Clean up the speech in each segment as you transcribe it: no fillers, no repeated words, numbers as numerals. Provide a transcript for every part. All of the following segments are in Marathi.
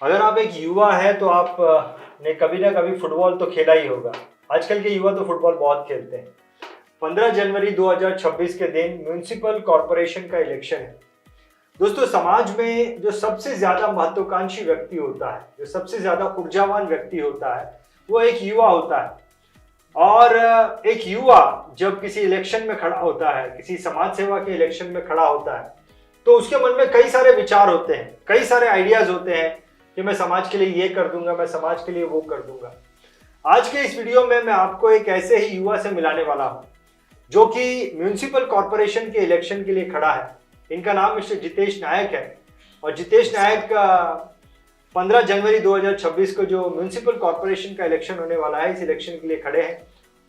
अगर आप एक युवा है तो आप ने कभी ना कभी फुटबॉल तो खेला ही होगा। आजकल के युवा तो फुटबॉल बहुत खेलते हैं। 15 जनवरी 2026 के दिन म्युनिसिपल कॉरपोरेशन का इलेक्शन है। दोस्तों, समाज में जो सबसे ज्यादा महत्वाकांक्षी व्यक्ति होता है, जो सबसे ज्यादा ऊर्जावान व्यक्ति होता है, वो एक युवा होता है। और एक युवा जब किसी इलेक्शन में खड़ा होता है, किसी समाज सेवा के इलेक्शन में खड़ा होता है, तो उसके मन में कई सारे विचार होते हैं, कई सारे आइडियाज होते हैं कि मैं समाज के लिए ये कर दूंगा, मैं समाज के लिए वो कर दूंगा। आज के इस वीडियो में मैं आपको एक ऐसे ही युवा से मिलाने वाला हूं जो कि म्युनिसिपल कॉरपोरेशन के इलेक्शन के लिए खड़ा है। इनका नाम मिस्टर जितेश नायक है। और जितेश नायक का 15 जनवरी 2026 को जो म्युनिसिपल कॉरपोरेशन का इलेक्शन होने वाला है, इस इलेक्शन के लिए खड़े हैं।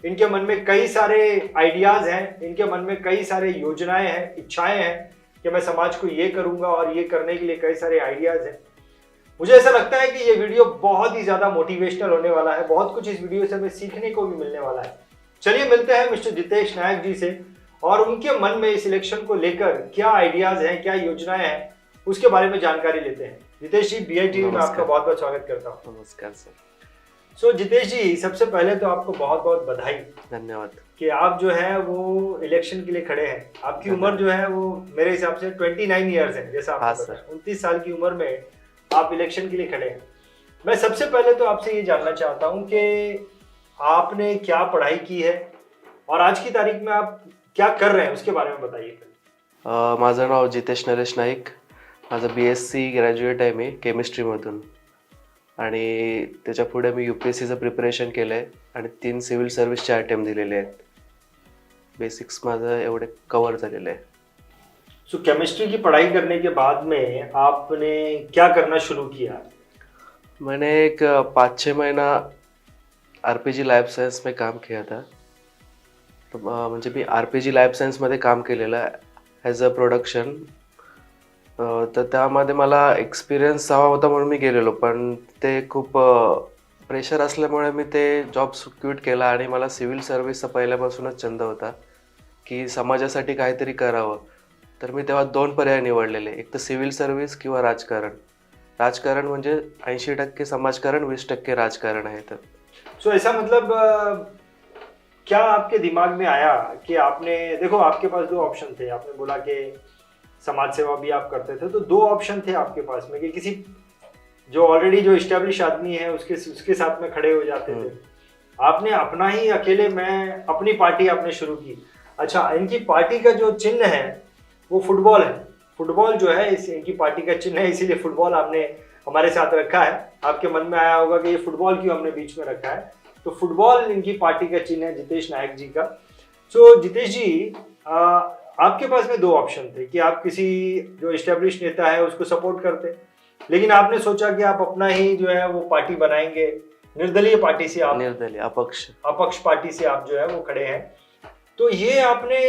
इनके मन में कई सारे आइडियाज हैं, इनके मन में कई सारे योजनाएं हैं, इच्छाएं हैं कि मैं समाज को ये करूंगा, और ये करने के लिए कई सारे आइडियाज हैं। मुझे ऐसा लगता है कि ये वीडियो बहुत ही ज्यादा मोटिवेशनल होने वाला है। बहुत कुछ इस वीडियो से हमें सीखने को भी मिलने वाला है। चलिए मिलते हैं मिस्टर जितेश नायक जी से, और उनके मन में इस इलेक्शन को लेकर क्या आइडियाज हैं, क्या योजनाएं हैं, उसके बारे में जानकारी लेते हैं। जितेश जी, BI टीवी में आपका बहुत बहुत स्वागत करता हूँ। नमस्कार सर। सो जितेश जी, सबसे पहले तो आपको बहुत बहुत बधाई। धन्यवाद कि आप जो है वो इलेक्शन के लिए खड़े हैं। आपकी उम्र जो है वो मेरे हिसाब से 29 ईयर्स है, जैसा आपने बताया। 29 साल की उम्र में आप इलेक्शन के लिए खड़े हैं। मैं सबसे पहले तो आपसे ये जानना चाहता हूँ कि आपने क्या पढ़ाई की है और आज की तारीख में आप क्या कर रहे हैं, उसके बारे में बताइए। माझं नाव जितेश नरेश नाईक. माझं BSc ग्रॅज्युएट आहे मी केमिस्ट्रीमधून. आणि त्याच्या पुढे मी UPSCचं प्रिपरेशन केलं आहे आणि 3 सिव्हिल सर्व्हिसचे अटेम्प्ट दिलेले आहेत. बेसिक्स माझं एवढे कव्हर झालेलं आहे. सो केमिस्ट्री की पढ़ाई करने के बाद में आपने क्या करना शुरू किया? मैंने एक 5-6 महीना RPG लाइफ सायन्स में काम किया था. तो म्हणजे मी RPG लाइफ सायन्समध्ये काम केलेलं आहे ॲज अ प्रोडक्शन. तर त्यामध्ये मला एक्सपिरियन्स हवा होता म्हणून मी गेलेलो, पण ते खूप प्रेशर असल्यामुळे मी ते जॉब क्विट केला. आणि मला सिव्हिल सर्व्हिसचा पहिल्यापासूनच छंद होता की समाजासाठी काहीतरी करावं. तर मी तेव्हा 2 पर्याय निवडलेले, एक तर सिव्हिल सर्व्हिस किंवा राजकारण. राजकारण म्हणजे 80% समाजकारण, 20% राजकारण आहे. तर सो ऐसा मतलब क्या आपके दिमाग में आया कि आपने, देखो आपके पास 2 ऑप्शन थे। आपने बोला कि समाज सेवा भी आप करते थे, तो 2 ऑप्शन थे आपके पास में कि किसी जो ऑलरेडी जो इस्टेब्लिश आदमी है उसके साथ में खड़े हो जाते थे। आपने अपना ही अकेले में अपनी पार्टी आपने शुरू की। अच्छा, इनकी पार्टी का जो चिन्ह है वो फुटबॉल है। फुटबॉल जो है इनकी पार्टी का चिन्ह है, इसीलिए फुटबॉल आपने हमारे साथ रखा है। आपके मन में आया होगा कि ये फुटबॉल क्यों हमने बीच में रखा है, तो फुटबॉल इनकी पार्टी का चिन्ह है, जितेश नायक जी का। सो जितेश जी, आपके पास में 2 ऑप्शन थे कि आप किसी जो इस्टेब्लिश नेता है उसको सपोर्ट करते, लेकिन आपने सोचा कि आप अपना ही जो है वो पार्टी बनाएंगे। निर्दलीय पार्टी से आप, निर्दलीय अपक्ष पार्टी से आप जो है वो खड़े हैं। तो ये आपने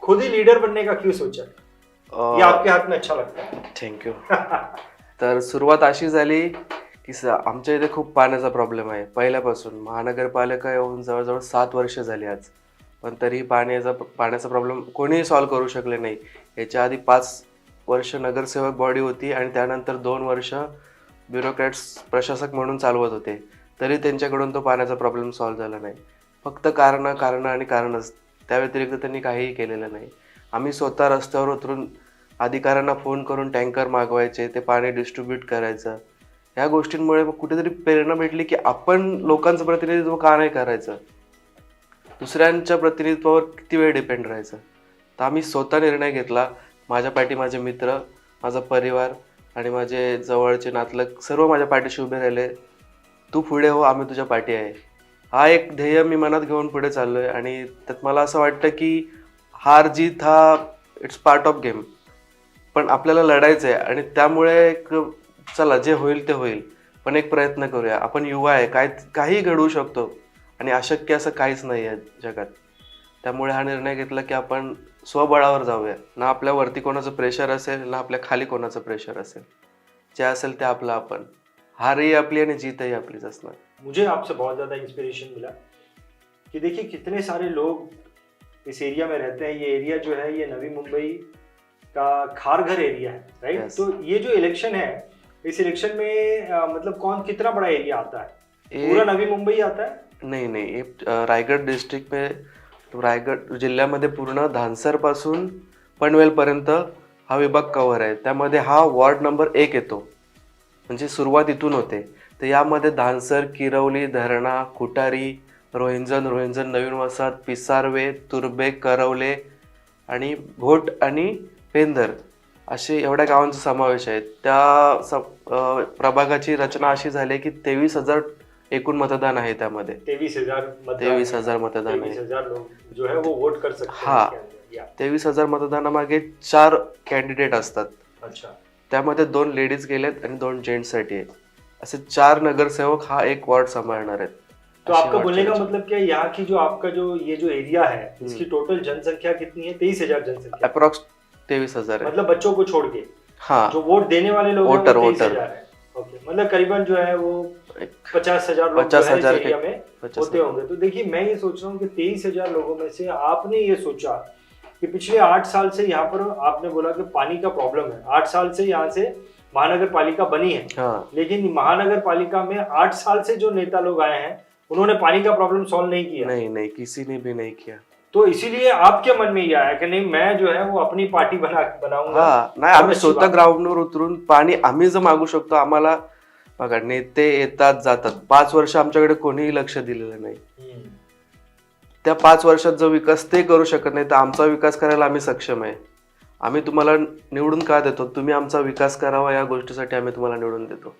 खुद ही लीडर बनने का क्यों सोचा? ये आपके हाथ में अच्छा लगता है। थँक्यू. तर सुरुवात अशी झाली की आमच्या इथे खूप पाण्याचा प्रॉब्लेम आहे पहिल्यापासून. महानगरपालिका येऊन जवळजवळ 7 वर्ष झाली आज, पण तरीही पाण्याचा प्रॉब्लेम कोणीही सॉल्व्ह करू शकले नाही. याच्या आधी 5 वर्ष नगरसेवक बॉडी होती आणि त्यानंतर 2 वर्ष ब्युरोक्रॅट्स प्रशासक म्हणून चालवत होते, तरी त्यांच्याकडून तो पाण्याचा प्रॉब्लेम सॉल्व्ह झाला नाही. फक्त कारणच. त्या व्यतिरिक्त त्यांनी काहीही केलेलं नाही. आम्ही स्वतः रस्त्यावर उतरून अधिकाऱ्यांना फोन करून टँकर मागवायचे, ते पाणी डिस्ट्रीब्यूट करायचं. ह्या गोष्टींमुळे मग कुठेतरी प्रेरणा भेटली की आपण लोकांचं प्रतिनिधित्व का नाही करायचं, दुसऱ्यांच्या प्रतिनिधित्वावर किती वेळ डिपेंड राहायचं. तर आम्ही स्वतः निर्णय घेतला. माझ्या पाठी माझे मित्र, माझा परिवार आणि माझे जवळचे नातलग सर्व माझ्या पाठीशी उभे राहिले. तू पुढे हो, आम्ही तुझ्या पाठी आहे. हा एक ध्येय मी मनात घेऊन पुढे चाललोय. आणि त्यात मला असं वाटतं की हार जीत हा इट्स पार्ट ऑफ गेम, पण आपल्याला लढायचं आहे. आणि त्यामुळे चला जे होईल ते होईल, पण एक प्रयत्न करूया. आपण युवा आहे, काही घडवू शकतो आणि अशक्य असं काहीच नाही आहे जगात. त्यामुळे हा निर्णय घेतला की आपण स्वबळावर जाऊया. ना आपल्यावरती कोणाचं प्रेशर असेल, ना आपल्या खाली कोणाचं प्रेशर असेल. जे असेल ते आपलं आपण. हारही आपली आणि जीतही आपलीच असणार. मुझे आपसे बहुत ज़्यादा इंस्पिरेशन मिला कि देखिए कितने सारे लोग इस एरिया में रहते हैं। ये एरिया जो है ये नवी मुंबई का खारघर एरिया है, राइट? Yes. तो ये जो इलेक्शन है, इस इलेक्शन में मतलब कौन कितना बड़ा एरिया आता है? ये- पूरा नवी मुंबई आता है? नाही नाही हे रायगड डिस्ट्रिक्ट में रायगड जिल्ह्यामध्ये पूर्ण धानसर पासून पनवेल पर्यंत हा विभाग कव्हर आहे. त्यामध्ये हा वॉर्ड नंबर 1 येतो, म्हणजे सुरुवात इथून होते. तर यामध्ये धानसर, किरवली, धरणा, कुटारी, रोहिंजण, नवीन वसाहत, पिसारवे, तुर्बे, करवले आणि भोट आणि पेंधर असे एवढ्या गावांचा समावेश आहे. त्या प्रभागाची रचना अशी झाली आहे की 23,000 एकूण मतदान आहे त्यामध्ये. 23,000 23,000 मतदान आहे. 23,000 लोग जो है वो वोट कर सकते हैं हाँ। इसके अंदर, या 23,000 मतदानामागे 4 कॅन्डिडेट असतात. अच्छा. त्यामध्ये 2 लेडीज गेलेत आणि 2 जेंट्ससाठी आहे. असे 4 नगरसेवक हा एक वॉर्ड सांभाळणार आहेत. तो अशी आपका वाटचाल बोलने का आहे. मतलब क्या है, यहाँ की जो आपका जो ये जो एरिया है इसकी टोटल जनसंख्या कितनी है? 23,000 जनसंख्या, अप्रॉक्स 23,000 आहे. मतलब बच्चों को छोड़ के हाँ, जो वोट देने वाले लोग हैं वो वोटर 23,000 है. ओके, मतलब करीबन जो है वो 50,000 लोग जो है इस 50,000 के- एरिया में 50,000 होते होंगे. तो देखिए मैं ये सोच रहा हूँ कि 23,000 लोगों में से आपने ये सोचा कि पिछले 8 साल से यहाँ पर आपने बोला कि पानी का प्रॉब्लम है. 8 साल से यहाँ से महानगर पालिका बनी है, हाँ, लेकिन महानगर पालिका में 8 साल से जो नेता लोग आए हैं उन्होंने पानी का प्रॉब्लम सॉल्व नहीं किया. नहीं नहीं किसी ने भी नहीं किया. तो इसीलिए आपके मन में ये आया कि नहीं मैं जो है वो अपनी पार्टी बनाऊंगा. हा नाही, और आम्ही अच्छी स्वतः बात. ग्राउंडवर उतरून पाणी आम्ही जर मागू शकतो. आम्हाला बघा, नेते येतात जातात, 5 वर्ष आमच्याकडे कोणीही लक्ष दिलेलं नाही. हम्म. त्या 5 वर्षात जो विकास ते करू शकत नाही, तर आमचा विकास करायला आम्ही सक्षम आहे. आम्ही तुम्हाला निवडून का देतो? तुम्ही आमचा विकास करावा या गोष्टीसाठी आम्ही तुम्हाला निवडून देतो.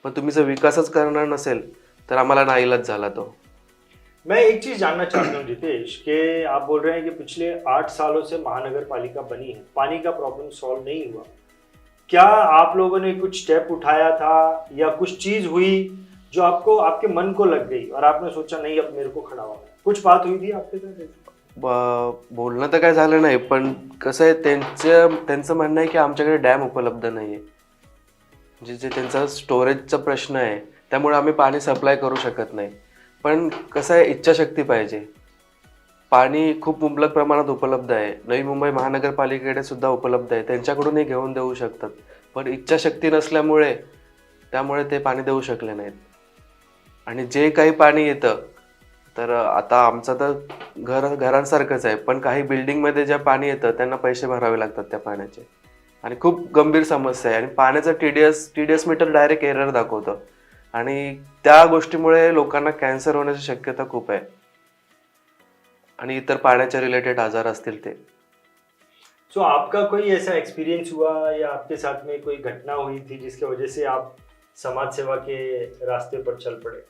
पण तुम्ही जर विकासच करणार नसेल तर आम्हाला नाईलाज झाला तो. मैं एक चीज जानना चाहता हूँ जितेश, कि आप बोल रहे हैं कि पिछले 8 सालों से महानगर पालिका बनी है, पानी का प्रॉब्लम सॉल्व नहीं हुआ. क्या आप लोगों ने कुछ स्टेप उठाया था या कुछ चीज हुई जो आपको आपके मन को लग गई और आपने सोचा नहीं अब मेरे को खड़ा होना है? कुछ बात हुई थी आपके साथ? बोलणं तर काय झालं नाही, पण कसं आहे, त्यांचं म्हणणं आहे की आमच्याकडे डॅम उपलब्ध नाही आहे. जे त्यांचा स्टोरेजचा प्रश्न आहे, त्यामुळे आम्ही पाणी सप्लाय करू शकत नाही. पण कसं आहे, इच्छाशक्ती पाहिजे. पाणी खूप मुबलक प्रमाणात उपलब्ध आहे. नवी मुंबई महानगरपालिकेकडे सुद्धा उपलब्ध आहे, त्यांच्याकडूनही घेऊन देऊ शकतात. पण इच्छाशक्ती नसल्यामुळे त्यामुळे ते पाणी देऊ शकले नाहीत. आणि जे काही पाणी येतं, तर आता आमचं तर घरांसारखंच आहे, पण काही बिल्डिंगमध्ये जे पाणी येतं त्यांना पैसे भरावे लागतात त्या पाण्याचे. आणि खूप गंभीर समस्या आहे. आणि पाण्याचं टीडीएस मीटर डायरेक्ट एरर दाखवतं, आणि त्या गोष्टीमुळे लोकांना कॅन्सर होण्याची शक्यता खूप आहे, आणि इतर पाण्याच्या रिलेटेड आजार असतील ते. सो आपका कोई ऐसा एक्सपीरियंस हुआ या आपके साथ में कोई घटना हुई थी जिसकी वजह से आप समाज सेवा के रास्ते पर चल पड़े?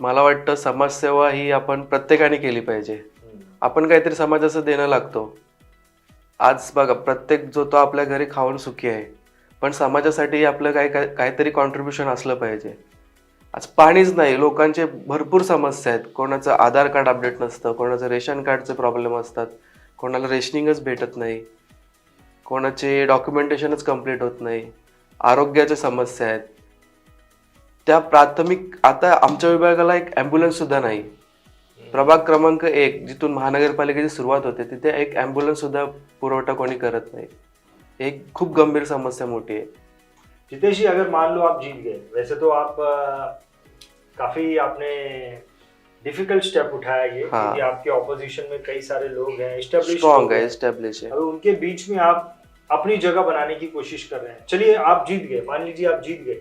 मला वाटतं समाजसेवा ही आपण प्रत्येकाने केली पाहिजे. आपण काहीतरी समाजाचं देणं लागतो. आज बघा, प्रत्येक जो तो आपल्या घरी खाऊन सुखी आहे, पण समाजासाठी आपलं काहीतरी कॉन्ट्रीब्युशन असलं पाहिजे. आज पाणीच नाही, लोकांचे भरपूर समस्या आहेत. कोणाचं आधार कार्ड अपडेट नसतं, कोणाचं रेशन कार्डचे प्रॉब्लेम असतात, कोणाला रेशनिंगच भेटत नाही, कोणाचे डॉक्युमेंटेशनच कम्प्लीट होत नाही, आरोग्याच्या समस्या आहेत. त्या प्राथमिक, आता आमच्या विभागाला एक ॲम्ब्युलन्स सुद्धा नाही. प्रभाग क्रमांक 1 जिथून महानगरपालिकेची सुरुवात होते, तिथे एक ॲम्ब्युलन्स सुद्धा पुरवठा कोणी करत नाही. एक खूप गंभीर समस्या मोठी आहे. जितेश जी, अगर मान लो आप जीत गए, वैसे तो आप काफी आपने डिफिकल्ट स्टेप उठाया ये, हाँ. क्योंकि आपके ऑपोजिशन में कई सारे लोग हैं, एस्टेब्लिश स्ट्रॉन्ग है, एस्टैब्लिश है. अभी उनके बीच में आप अपनी जगह बनाने की कोशिश कर रहे हैं. चलिए आप जीत गए, मान लीजिए आप जीत गए,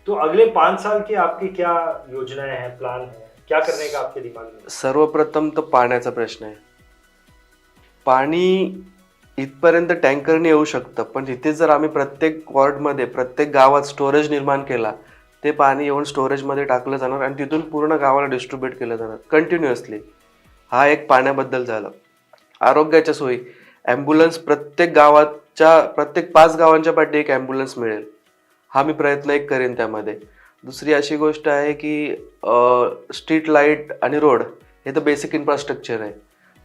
तो अगले 5 साल की आपकी क्या योजनाएं हैं, प्लान है, क्या करने का आपके दिमाग में? सर्वप्रथम तर पाण्याचा प्रश्न आहे. पाणी इथपर्यंत टँकरने येऊ शकतं, पण तिथे जर आम्ही प्रत्येक वॉर्डमध्ये, प्रत्येक गावात स्टोरेज निर्माण केला, ते पाणी येऊन स्टोरेजमध्ये टाकलं जाणार आणि तिथून पूर्ण गावाला डिस्ट्रीब्यूट केलं जाणार कंटिन्युअसली. हा एक पाण्याबद्दल झालं. आरोग्याच्या सोयी, ॲम्ब्युलन्स प्रत्येक 5 गावांच्या पाठी एक ॲम्ब्युलन्स मिळेल, हा मी प्रयत्न एक करेन त्यामध्ये. दुसरी अशी गोष्ट आहे की स्ट्रीट लाईट आणि रोड हे तर बेसिक इन्फ्रास्ट्रक्चर आहे,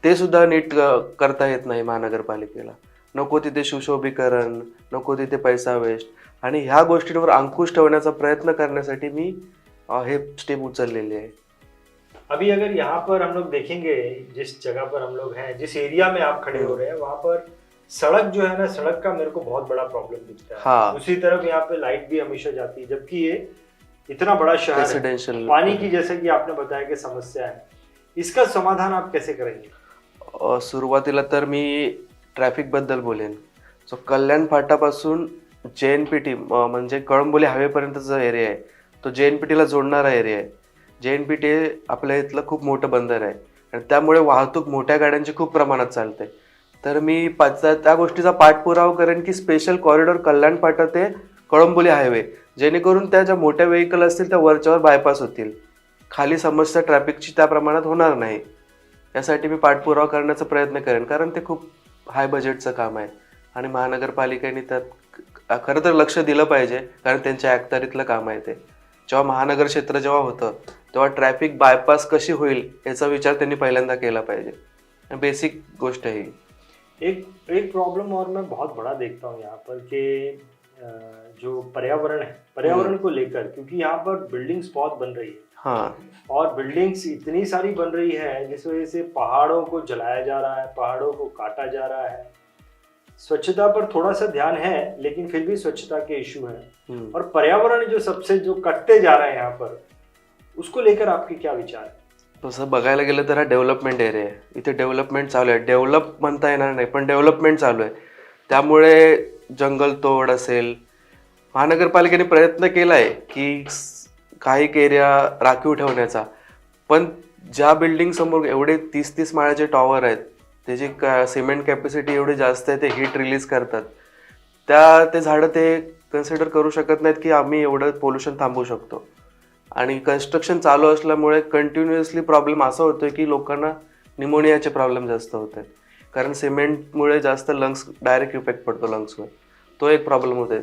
ते सुद्धा नीट करता येत नाही महानगरपालिकेला. नको तिथे सुशोभीकरण, नको तिथे पैसा वेस्ट, आणि ह्या गोष्टींवर अंकुश ठेवण्याचा प्रयत्न करण्यासाठी मी हे स्टेप उचललेले आहे. अभी अगर यहाँ पर हम लोग देखेंगे, जिस जगह पर हम लोग हैं, जिस एरिया में आप खड़े हो रहे हैं, वहाँ पर सड़क जो है ना, सड़क का मेरे को बहुत बड़ा प्रॉब्लम दिखता है। हाँ। दूसरी तरफ यहाँ पे लाइट भी हमेशा जाती है, जबकि ये इतना बड़ा शहर है। रेसिडेंशियल पानी की जैसे कि आपने बताया कि समस्या है, इसका समाधान आप कैसे करेंगे? सुरुवातीला तर मी ट्रॅफिक बद्दल बोलेन. सो कल्याण फाटापासून JNPT म्हणजे कळंबोली हायवेपर्यंतचा जो एरिया आहे तो JNPTला जोडणारा एरिया आहे. JNPT आपल्या इथलं खूप मोठं बंदर आहे आणि त्यामुळे वाहतूक मोठ्या गाड्यांची खूप प्रमाणात चालते. तर मी त्या गोष्टीचा पाठपुरावा करेन की स्पेशल कॉरिडॉर कल्याण फाटा ते कळंबोली हायवे, जेणेकरून त्या ज्या मोठ्या व्हेकल असतील त्या वरच्यावर बायपास होतील. खाली समस्या ट्रॅफिकची त्या प्रमाणात होणार नाही. यासाठी मी पाठपुरावा करण्याचा प्रयत्न करेन, कारण ते खूप हाय बजेटचं काम आहे आणि महानगरपालिकेने त्यात खरं तर लक्ष दिलं पाहिजे, कारण त्यांच्या अखत्यारीतलं काम आहे ते. जेव्हा महानगर क्षेत्र जेव्हा होतं तेव्हा ट्रॅफिक बायपास कशी होईल याचा विचार त्यांनी पहिल्यांदा केला पाहिजे. बेसिक गोष्ट आहे ही. एक प्रॉब्लम और मैं बहुत बड़ा देखता हूँ यहाँ पर कि जो पर्यावरण है, पर्यावरण को लेकर, क्योंकि यहाँ पर बिल्डिंग्स बहुत बन रही है। हाँ. और बिल्डिंग्स इतनी सारी बन रही है जिस वजह से पहाड़ों को जलाया जा रहा है, पहाड़ों को काटा जा रहा है। स्वच्छता पर थोड़ा सा ध्यान है, लेकिन फिर भी स्वच्छता के इशू है। और पर्यावरण जो सबसे जो कटते जा रहा है यहाँ पर, उसको लेकर आपके क्या विचार है? तसं बघायला गेलं तर हा डेव्हलपमेंट एरिया आहे. इथे डेव्हलपमेंट चालू आहे. डेव्हलप म्हणता येणार नाही, पण डेव्हलपमेंट चालू आहे. त्यामुळे जंगल तोड असेल, महानगरपालिकेने प्रयत्न केला आहे की काही एरिया राखीव ठेवण्याचा, पण ज्या बिल्डिंग समोर एवढे 30-30 माळ्याचे टॉवर आहेत, त्याची सिमेंट कॅपॅसिटी एवढी जास्त आहे, ते हीट रिलीज करतात. ते झाडं ते कन्सिडर करू शकत नाहीत की आम्ही एवढं पोल्युशन थांबवू शकतो. आणि कन्स्ट्रक्शन चालू असल्यामुळे कंटिन्युअसली प्रॉब्लेम असा होतोय की लोकांना निमोनियाचे प्रॉब्लेम जास्त होत आहेत, कारण सिमेंटमुळे जास्त लंग्स डायरेक्ट इफेक्ट पडतो लंग्सवर. तो एक प्रॉब्लेम होतोय.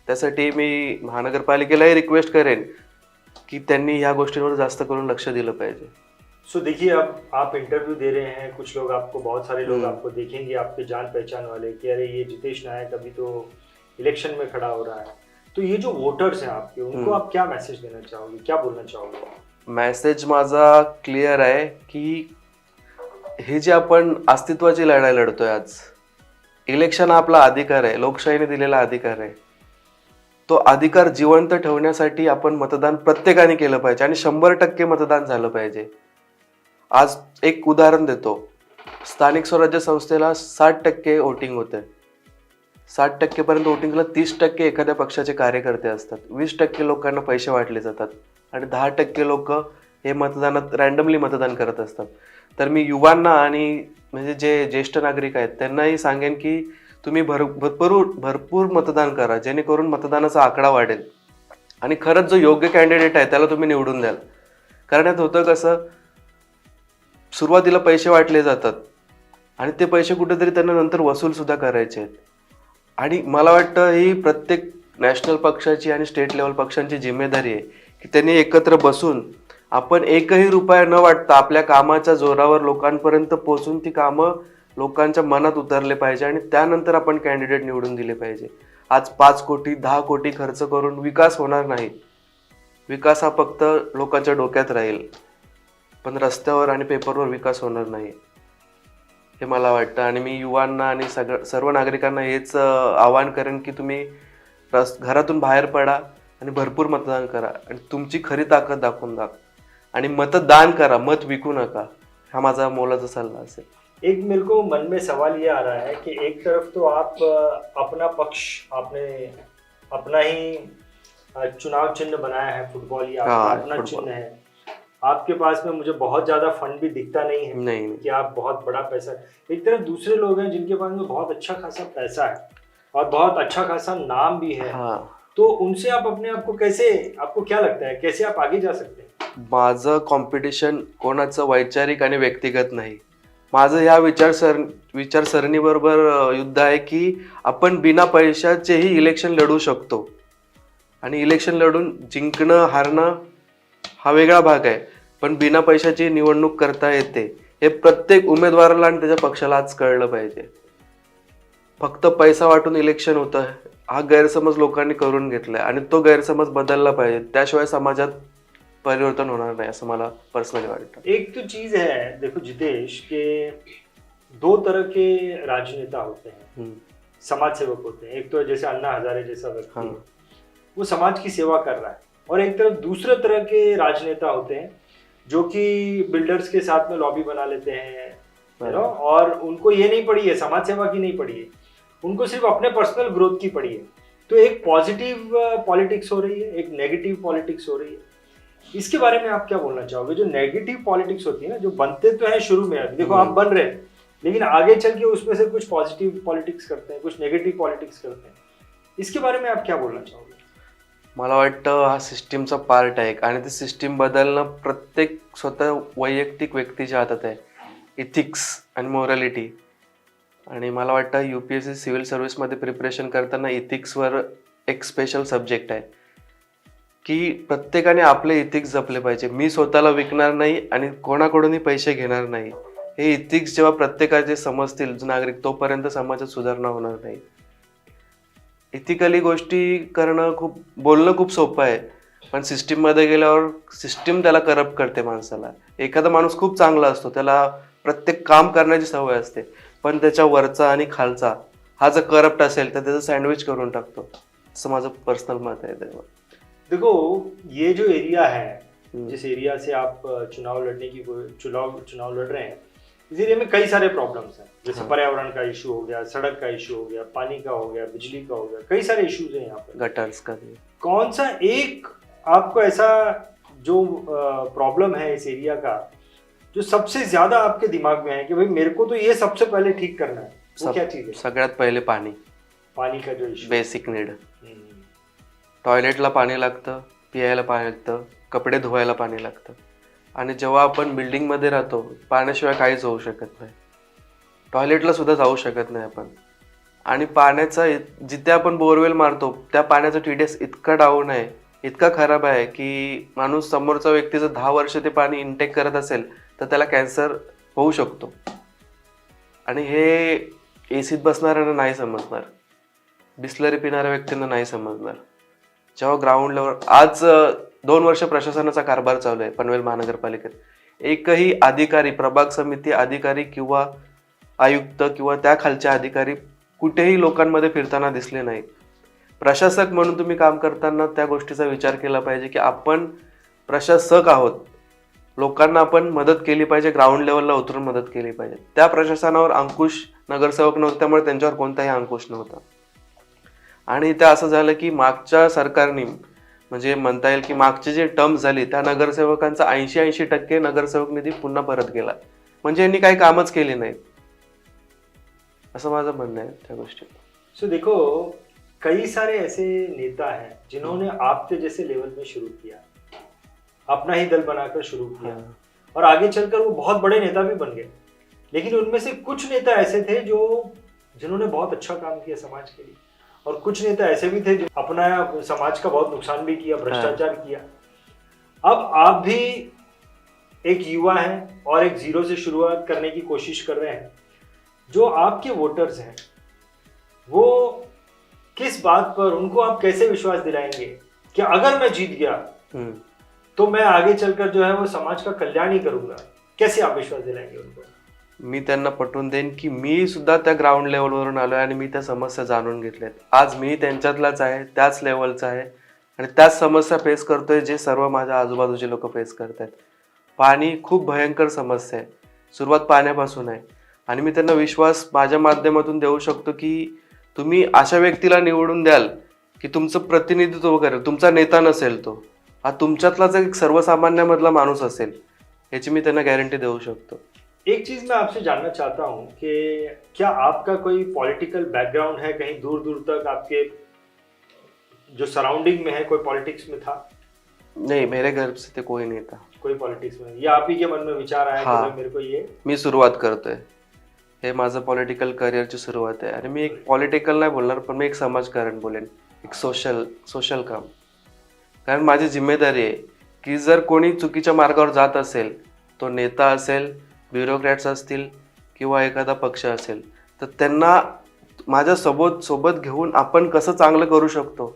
त्यासाठी मी महानगरपालिकेलाही रिक्वेस्ट करेन कि त्यांनी ह्या गोष्टींवर जास्त करून लक्ष दिलं पाहिजे. सो देखिए, अब आप इंटरव्यू दे रहे हैं, कुछ लोग आपको, बहुत सारे लोग आपको देखेंगे, आपके जान पहचान वाले, कि अरे ये जितेश नायक अभी तो इलेक्शन में खड़ा हो रहा है। तो ये जो वोटर्स हैं आपके, उनको आप क्या मैसेज देना चाहोगे, क्या बोलना चाहोगे? मेसेज माझा क्लिअर आहे की हे जे आपण अस्तित्वाची लढाई लढतोय आज, इलेक्शन हा आपला अधिकार आहे, लोकशाहीने दिलेला अधिकार आहे. तो अधिकार जिवंत ठेवण्यासाठी आपण मतदान प्रत्येकाने केलं पाहिजे आणि 100% मतदान झालं पाहिजे. आज एक उदाहरण देतो. स्थानिक स्वराज्य संस्थेला 60% वोटिंग होते. 60% पर्यंत वोटिंगला 30% एखाद्या पक्षाचे कार्यकर्ते असतात. 20% लोकांना पैसे वाटले जातात आणि 10% लोक हे मतदानात रँडमली मतदान करत असतात. तर मी युवांना आणि म्हणजे जे ज्येष्ठ नागरिक आहेत त्यांनाही सांगेन की तुम्ही भरपूर मतदान करा, जेणेकरून मतदानाचा आकडा वाढेल आणि खरंच जो योग्य कॅन्डिडेट आहे त्याला तुम्ही निवडून द्याल. कारण यात होतं कसं, सुरुवातीला पैसे वाटले जातात आणि ते पैसे कुठेतरी त्यांना नंतर वसूल सुद्धा करायचे आहेत. आणि मला वाटतं ही प्रत्येक नॅशनल पक्षाची आणि स्टेट लेवल पक्षांची जिम्मेदारी आहे की त्यांनी एकत्र बसून आपण एकही रुपया न वाटता आपल्या कामाच्या जोरावर लोकांपर्यंत पोहोचून ती कामं लोकांच्या मनात उतरले पाहिजे आणि त्यानंतर आपण कॅन्डिडेट निवडून दिले पाहिजे. आज 5 कोटी 10 कोटी खर्च करून विकास होणार नाही. विकास हा फक्त लोकांच्या डोक्यात राहील, पण रस्त्यावर आणि पेपरवर विकास होणार नाही, हे मला वाटतं. आणि मी युवांना आणि सर्व नागरिकांना हेच आवाहन करेन की तुम्ही घरातून बाहेर पडा आणि भरपूर मतदान करा आणि तुमची खरी ताकद दाखवून दाखवा आणि मतदान करा, मत विकू नका. हा माझा मोलाचा सल्ला असेल. एक मेरे को मन में सवाल ये आ रहा है कि एक तरफ तो आप अपना पक्ष, आपने अपना ही चुनाव चिन्ह बनाया है, फुटबॉल, या अपना चिन्ह है, आपके पास में मुझे बहुत ज्यादा फंड भी दिखता नहीं है नहीं। कि आप बहुत बड़ा पैसा, एक तरफ दूसरे लोग हैं जिनके पास में बहुत अच्छा खासा पैसा है और बहुत अच्छा खासा नाम भी है। तो उनसे आप अपने आप को कैसे, आपको क्या लगता है कैसे आप आगे जा सकते हैं? माझं कॉम्पिटिशन कोणाचं वैचारिक आणि व्यक्तिगत नाही. माझं ह्या विचारसरणीबरोबर युद्ध आहे की आपण बिना पैशाचेही इलेक्शन लढू शकतो आणि इलेक्शन लढून जिंकणं हारणं हा वेगळा भाग आहे, पण बिना पैशाची निवडणूक करता येते हे प्रत्येक उमेदवाराला आणि त्याच्या पक्षाला आज कळलं पाहिजे. फक्त पैसा वाटून इलेक्शन होतं हा गैरसमज लोकांनी करून घेतलाय आणि तो गैरसमज बदलला पाहिजे, त्याशिवाय समाजात परिवर्तन होणार नाही असं मला पर्सनली वाटतं. एक तो चीज है, देखो जितेश, के दो तरह के राजनेता होते हैं, हम्म, समाज सेवक होते हैं। एक तो जैसे अन्ना हजारे जैसा व्यक्ति, हाँ, वो समाज की सेवा कर रहा है, और एक तरफ दूसरे तरह के राजनेता होते हैं जो कि बिल्डर्स के साथ में लॉबी बना लेते हैं, और उनको ये नहीं पड़ी है, समाज सेवा की नहीं पड़ी है, उनको सिर्फ अपने पर्सनल ग्रोथ की पड़ी है। तो एक पॉजिटिव पॉलिटिक्स हो रही है, एक नेगेटिव पॉलिटिक्स हो रही है। इसके बारे में आप क्या बोलना चाहोगे? जो नेगेटिव पॉलिटिक्स होती है ना, जो बनते तो है शुरू में, देखो आप बन रहे हैं, लेकिन आगे चल के उसमें से कुछ पॉजिटिव पॉलिटिक्स करते हैं, कुछ नेगेटिव पॉलिटिक्स करते हैं, इसके बारे में आप क्या बोलना चाहोगे? मला वाटतं हा सिस्टीमचा पार्ट आहे आणि ती सिस्टीम बदलणं प्रत्येक स्वतः वैयक्तिक व्यक्तीच्या हातात आहे. इथिक्स आणि मोरॅलिटी. आणि मला वाटतं UPSC सिव्हिल सर्व्हिसमध्ये प्रिपरेशन करताना इथिक्सवर एक स्पेशल सब्जेक्ट आहे की प्रत्येकाने आपले इथिक्स जपले पाहिजे. मी स्वतःला विकणार नाही आणि कोणाकडूनही पैसे घेणार नाही. हे इथिक्स जेव्हा प्रत्येकाचे समजतील नागरिक, तोपर्यंत समाजात सुधारणा होणार नाही. इथिकली गोष्टी करणं बोलणं खूप सोपं आहे, पण सिस्टीममध्ये गेल्यावर सिस्टीम त्याला करप्ट करते माणसाला. एखादा माणूस खूप चांगला असतो, त्याला प्रत्येक काम करण्याची सवय असते, पण त्याच्या वरचा आणि खालचा हा जर करप्ट असेल तर त्याचं सँडविच करून टाकतो. असं माझं पर्सनल मत आहे त्यावर. देखो, ये जो एरिया है, जिस एरिया से आप चुनाव लड़ रहे हैं, इस एरिया में कई सारे प्रॉब्लम्स हैं, जैसे हाँ। पर्यावरण का इशू हो गया, सड़क का इशू हो गया, पानी का हो गया, बिजली का हो गया, कई सारे इश्यूज हैं यहाँ पर। गटर्स का भी. कौन सा एक आपको ऐसा जो प्रॉब्लम है इस एरिया का, जो सबसे ज्यादा आपके दिमाग में है कि भाई मेरे को तो ये सबसे पहले ठीक करना है, वो क्या चीज है? सगळ्यात पहिले पाणी. पानी का जो इशू। Basic need. टॉयलेटला पाणी लागतं, पियायला पाणी लागतं, कपडे धुवायला पाणी लागतं. आणि जेव्हा आपण बिल्डिंगमध्ये राहतो, पाण्याशिवाय काहीच होऊ शकत नाही. टॉयलेटला सुद्धा जाऊ शकत नाही आपण. आणि पाण्याचा जिथे आपण बोरवेल मारतो त्या पाण्याचा TDS इतका डाऊन आहे, इतका खराब आहे की माणूस, समोरचा व्यक्ती जर 10 वर्ष ते पाणी इनटेक करत असेल तर त्याला कॅन्सर होऊ शकतो. आणि हे एसीत बसणाऱ्यांना नाही समजणार, बिस्लरी पिणाऱ्या व्यक्तींना नाही समजणार. जेव्हा ग्राउंड लेवल, आज 2 वर्ष प्रशासनाचा कारभार चालू आहे पनवेल महानगरपालिकेत, एकही अधिकारी, प्रभाग समिती अधिकारी किंवा आयुक्त किंवा त्या खालचे अधिकारी कुठेही लोकांमध्ये फिरताना दिसले नाही. प्रशासक म्हणून तुम्ही काम करताना त्या गोष्टीचा विचार केला पाहिजे की आपण प्रशासक आहोत, लोकांना आपण मदत केली पाहिजे, ग्राउंड लेवलला उतरून मदत केली पाहिजे. त्या प्रशासनावर अंकुश नगरसेवक नव्हते, त्यामुळे त्यांच्यावर कोणताही अंकुश नव्हता. आणि इथे असं झालं की मागच्या सरकारने, म्हणजे म्हणता येईल की मागची जी टर्म झाली त्या नगरसेवकांचा 80% नगरसेवक निधी पुन्हा परत गेला. म्हणजे यांनी काही कामच केली नाहीत, असं माझं म्हणणं आहे त्या गोष्टीत. सो देखो, कई सारे ऐसे नेता हैं जिन्होंने आपके जैसे लेवल में शुरू किया, अपना ही दल बनाकर शुरू किया, और आगे चलकर वो बहुत बड़े नेता भी बन गए। लेकिन उनमें से कुछ नेता ऐसे थे जिन्होंने बहुत अच्छा काम किया समाज के लिए, और कुछ नेता ऐसे भी थे जो अपना समाज का बहुत नुकसान भी किया, भ्रष्टाचार किया। अब आप भी एक युवा हैं और एक जीरो से शुरुआत करने की कोशिश कर रहे हैं। जो आपके वोटर्स हैं वो किस बात पर, उनको आप कैसे विश्वास दिलाएंगे कि अगर मैं जीत गया तो मैं आगे चलकर जो है वो समाज का कल्याण ही करूंगा? कैसे आप विश्वास दिलाएंगे उनको? मी त्यांना पटवून देईन की मी सुद्धा त्या ग्राउंड लेवलवरून आलोय आणि मी त्या समस्या जाणून घेतल्यात. आज मी त्यांच्यातलाच आहे, त्याच लेवलचा आहे आणि त्याच समस्या फेस करतोय जे सर्व माझ्या आजूबाजूचे लोक फेस करतात. पाणी खूप भयंकर समस्या आहे, सुरुवात पाण्यापासून आहे. आणि मी त्यांना विश्वास माझ्या माध्यमातून देऊ शकतो की तुम्ही अशा व्यक्तीला निवडून द्याल की तुमचं प्रतिनिधित्व करेल. तुमचा नेता नसेल, तो हा तुमच्यातलाच एक सर्वसामान्यामधला माणूस असेल, याची मी त्यांना गॅरंटी देऊ शकतो. एक चीज मैं आपसे जानना चाहता हूं कि क्या आपका कोई पॉलिटिकल बैकग्राउंड है? कहीं दूर दूर तक आपके जो सराउंडिंग में है कोई पॉलिटिक्स में था? नहीं, मेरे घर से तो कोई नहीं था कोई पॉलिटिक्स में, या आप ही के मन में विचार आया हाँ. कि मेरे को ये, मी सुरुवात करतोय, हे माझं पॉलिटिकल करिअरची सुरुवात आहे. आणि मी एक पॉलिटिकल नाही बोलणार, पण मी एक समाजकारण बोलेन, एक सोशल काम. कारण माझी जिम्मेदारी आहे की जर कोणी चुकीच्या मार्गावर जात असेल, तो नेता असेल, ब्युरोक्रॅट्स असतील किंवा एखादा पक्ष असेल, तर त्यांना माझ्या सोबत घेऊन आपण कसं चांगलं करू शकतो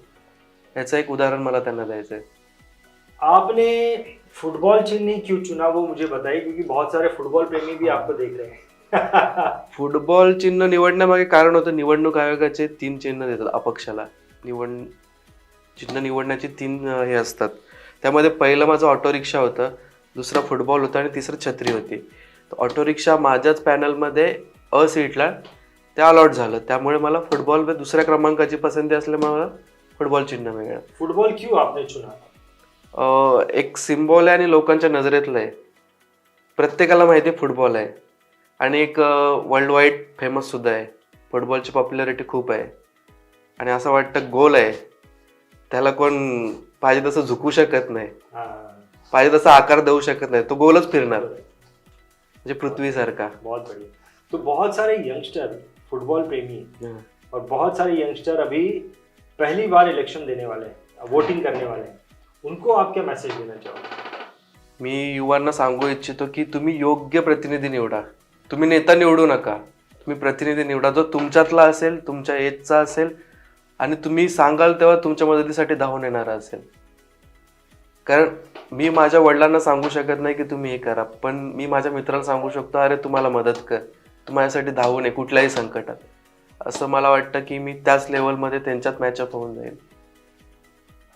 याचं एक उदाहरण मला त्यांना द्यायचं आहे. आपने फुटबॉल नहीं क्यों चुना वो मुझे बताइए, क्योंकि बहुत सारे फुटबॉल प्रेमी भी आपको देख रहे हैं. फुटबॉल चिन्ह निवडण्यामागे कारण होतं, निवडणूक आयोगाचे 3 चिन्ह देतात अपक्षाला. चिन्ह निवडण्याची 3 हे असतात. त्यामध्ये पहिलं माझं ऑटो रिक्षा होतं, दुसरा फुटबॉल होता आणि तिसरं छत्री होती. तर ऑटो रिक्षा माझ्याच पॅनलमध्ये अ सीटला त्या अलॉट झालं, त्यामुळे मला फुटबॉल में दुसऱ्या क्रमांकाची पसंती असल्यामुळे मला फुटबॉल चिन्ह मिळालं. फुटबॉल क्यों आपने चुना? एक सिम्बॉल आहे आणि लोकांच्या नजरेतलं आहे. प्रत्येकाला माहिती आहे फुटबॉल आहे आणि एक वर्ल्ड वाईड फेमस सुद्धा आहे. फुटबॉलची पॉप्युलॅरिटी खूप आहे आणि असं वाटतं गोल आहे, त्याला कोण पाहिजे तसं झुकू शकत नाही, पाहिजे तसा आकार देऊ शकत नाही, तो गोलच फिरणार म्हणजे पृथ्वीसारखा. बहुत बढ़िया. तो बहुत सारे यंगस्टर फुटबॉल प्रेमी हैं और बहुत सारे यंगस्टर अभी पहली बार इलेक्शन देने वाले हैं, वोटिंग करने वाले हैं. उनको आप क्या मैसेज देना चाहोगे? मी युवांना सांगू इच्छितो की तुम्ही योग्य प्रतिनिधी निवडा. तुम्ही नेता निवडू नका, तुम्ही प्रतिनिधी निवडा जो तुमच्यातला असेल, तुमच्या एजचा असेल आणि तुम्ही सांगाल तेव्हा तुमच्या मदतीसाठी धावून येणारा असेल. कारण मी माझ्या वडिलांना सांगू शकत नाही की तुम्ही हे करा, पण मी माझ्या मित्राला सांगू शकतो, अरे तुम्हाला मदत कर, तू माझ्यासाठी धावून ये कुठल्याही संकटात. असं मला वाटतं की मी त्याच लेवलमध्ये त्यांच्यात मॅचअप होऊन जाईल.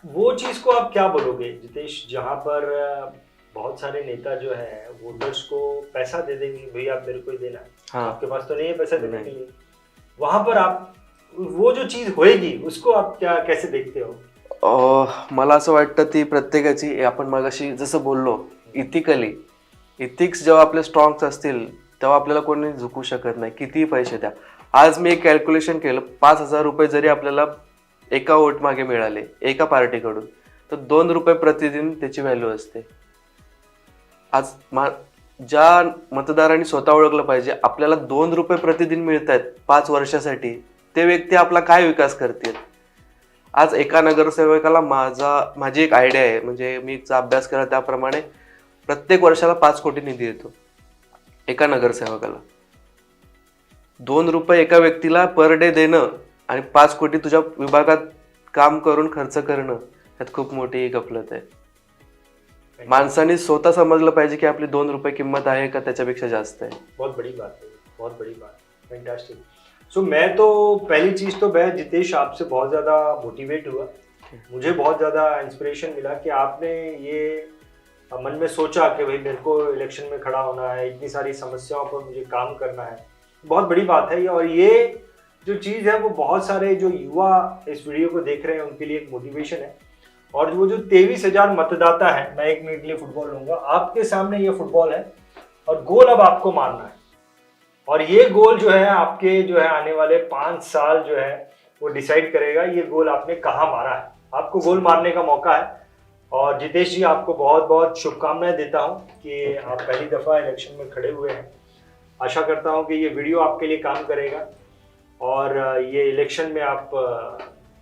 वो चीज को आप क्या बोलोगे जितेश, जहाँ पर बहुत सारे नेता जो है वोटर्स को पैसा दे देंगे, भैया आप मेरे को ही देना, हाँ. आपके पास तो नहीं है पैसा देने के लिए, वहां पर आप वो जो चीज होएगी उसको आप क्या कैसे देखते हो? मला असं वाटतं ती प्रत्येकाची, आपण मगाशी जसं बोललो, इथिक्स जेव्हा आपले स्ट्रॉंग असतील तेव्हा आपल्याला कोणी झुकू शकत नाही, कितीही पैसे द्या. आज मी एक कॅल्क्युलेशन केलं, 5,000 रुपये जरी आपल्याला एका वोट मागे मिळाले एका पार्टीकडून, तर 2 रुपये प्रतिदिन त्याची व्हॅल्यू असते. आज ज्या मतदारांनी स्वतः ओळखलं पाहिजे, आपल्याला 2 रुपये प्रतिदिन मिळत आहेत 5 वर्षासाठी, ते व्यक्ती आपला काय विकास करतील. आज एका नगरसेवकाला माझी एक आयडिया आहे, म्हणजे मी अभ्यास केला त्याप्रमाणे प्रत्येक वर्षाला 5 कोटी निधी येतो एका नगरसेवकाला. 2 रुपये एका व्यक्तीला पर डे देणं आणि 5 कोटी तुझ्या विभागात काम करून खर्च करणं, यात खूप मोठी गफलत आहे. माणसाने स्वतः समजलं पाहिजे की आपली 2 रुपये किंमत आहे का त्याच्यापेक्षा जास्त आहे. बहुत बड़ी बात है, बहुत बड़ी बात, फैंटास्टिक. सो मैं तो पहली चीज तो मैं जितेश आपसे बहुत ज्यादा मोटिवेट हुआ, मुझे बहुत ज्यादा इंस्पिरेशन मिला कि आपने ये मन में सोचा कि भाई मेरे को इलेक्शन में खड़ा होना है, इतनी सारी समस्याओं पर मुझे काम करना है. बहुत बड़ी बात है ये, और ये जो चीज़ है वो बहुत सारे जो युवा इस वीडियो को देख रहे हैं उनके लिए एक मोटिवेशन है. और वो जो 23,000 मतदाता है, मैं 1 मिनट के लिए फुटबॉल लूंगा, आपके सामने ये फुटबॉल है और गोल अब आपको मारना है. और ये गोल जो है आपके जो है आने वाले 5 साल जो है वो डिसाइड करेगा ये गोल आपने कहाँ मारा है. आपको गोल मारने का मौका है. और जितेश जी आपको बहुत बहुत शुभकामनाएं देता हूँ कि आप पहली दफ़ा इलेक्शन में खड़े हुए हैं. आशा करता हूँ कि ये वीडियो आपके लिए काम करेगा और ये इलेक्शन में आप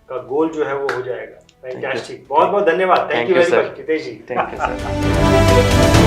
का गोल जो है वो हो जाएगा. फैंटास्टिक. बहुत बहुत धन्यवाद. Thank you very much Jitesh ji. Thank you sir.